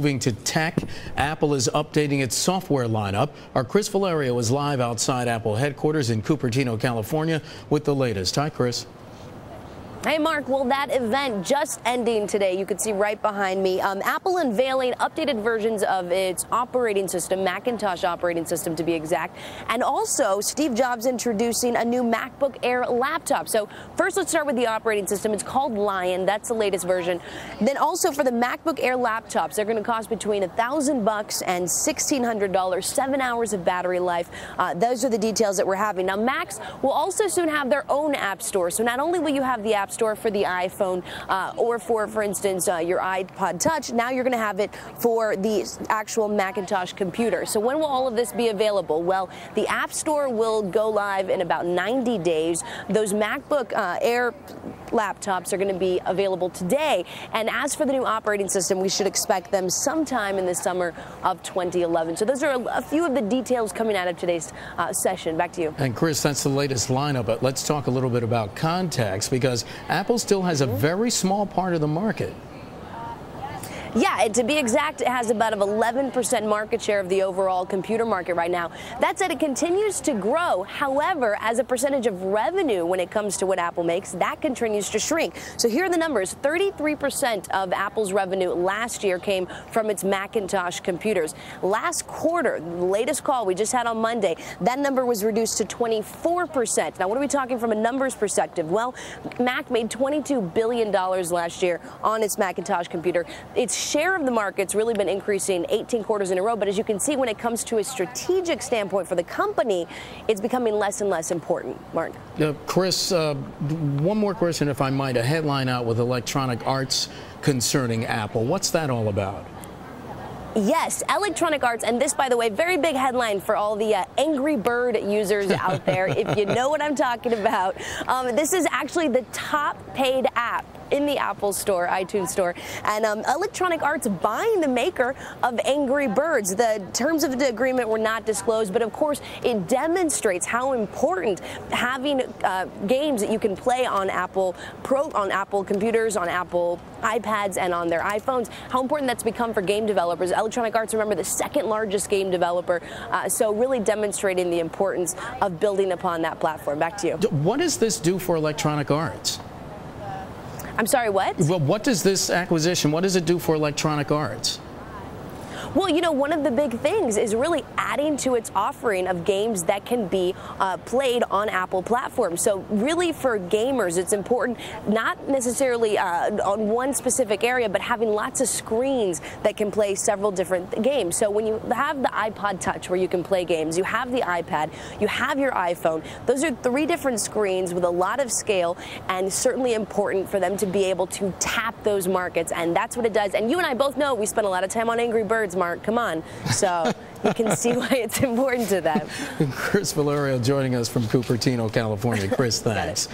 Moving to tech, Apple is updating its software lineup. Our Cris Valerio is live outside Apple headquarters in Cupertino, California with the latest. Hi, Cris. Hey, Mark. Well, that event just ending today. You can see right behind me. Apple unveiling updated versions of its operating system, Macintosh operating system to be exact. And also, Steve Jobs introducing a new MacBook Air laptop. So first, let's start with the operating system. It's called Lion. That's the latest version. Then also for the MacBook Air laptops, they're going to cost between $1,000 and $1,600, 7 hours of battery life. Those are the details that we're having. Now, Macs will also soon have their own app store. So not only will you have the app store for the iPhone or for instance, your iPod Touch. Now you're going to have it for the actual Macintosh computer. So when will all of this be available? Well, the App Store will go live in about 90 days. Those MacBook Air laptops are going to be available today. And as for the new operating system, we should expect them sometime in the summer of 2011. So those are a few of the details coming out of today's session. Back to you. And Cris, that's the latest lineup, but let's talk a little bit about contacts, because Apple still has a very small part of the market. Yeah, to be exact, it has about an 11% market share of the overall computer market right now. That said, it continues to grow. However, as a percentage of revenue when it comes to what Apple makes, that continues to shrink. So here are the numbers. 33% of Apple's revenue last year came from its Macintosh computers. Last quarter, the latest call we just had on Monday, that number was reduced to 24%. Now, what are we talking from a numbers perspective? Well, Mac made $22 billion last year on its Macintosh computer. Its share of the market's really been increasing 18 quarters in a row, but as you can see, when it comes to a strategic standpoint for the company, it's becoming less and less important. Mark. Cris, one more question, if I might. A headline out with Electronic Arts concerning Apple. What's that all about? Yes, Electronic Arts, and this, by the way, very big headline for all the Angry Bird users out there, if you know what I'm talking about. This is actually the top paid app in the Apple Store, iTunes Store, and Electronic Arts buying the maker of Angry Birds. The terms of the agreement were not disclosed, but of course it demonstrates how important having games that you can play on Apple computers, on Apple iPads, and on their iPhones, how important that's become for game developers. Electronic Arts, remember, the second largest game developer, so really demonstrating the importance of building upon that platform. Back to you. What does this do for Electronic Arts? I'm sorry, what? Well, what does this acquisition, what does it do for Electronic Arts? Well, you know, one of the big things is really adding to its offering of games that can be played on Apple platforms. So really for gamers, it's important not necessarily on one specific area, but having lots of screens that can play several different games. So when you have the iPod Touch where you can play games, you have the iPad, you have your iPhone, those are three different screens with a lot of scale, and certainly important for them to be able to tap those markets. And that's what it does. And you and I both know we spend a lot of time on Angry Birds, Mark. Come on. So you can see why it's important to them. Cris Valerio joining us from Cupertino, California. Cris, thanks.